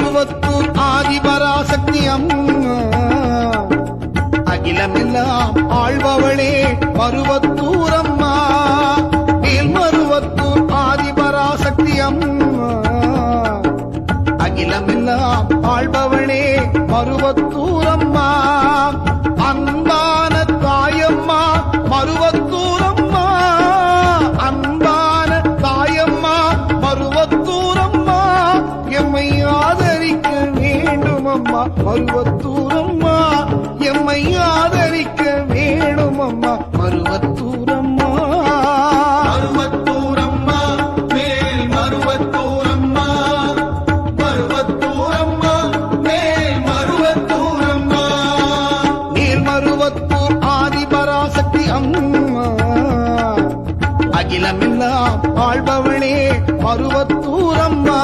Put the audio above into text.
மேல்மருவத்தூர் ஆதிபராசக்தி அம்மா அகிலமெல்லாம் ஆழ்பவளே மருவத்தூர் அம்மா மேல்மருவத்தூர் ஆதிபராசக்தி அம்மா அகிலமெல்லாம் ஆழ்பவளே மருவத்தூர் அம்மா அன்பான தாயம்மா மருவத்தூர் அம்மா அன்பான தாயம்மா மருவத்தூர் அம்மா எம்மை ஆதரிக்க வேண்டும் அம்மா மருவத்தூர் அம்மா எம்மை ஆதரிக்க வேண்டும் அம்மா மருவத்தூர் அம்மா மருவத்தூர் அம்மா மேல் மருவத்தூர் அம்மா மருவத்தூர் அம்மா மேல் மருவத்தூர் அம்மா மேல்மருவத்தூர் ஆதிபராசக்தி அம்மா அகிலமெல்லாம் ஆழ்பவளே மருவத்தூர் அம்மா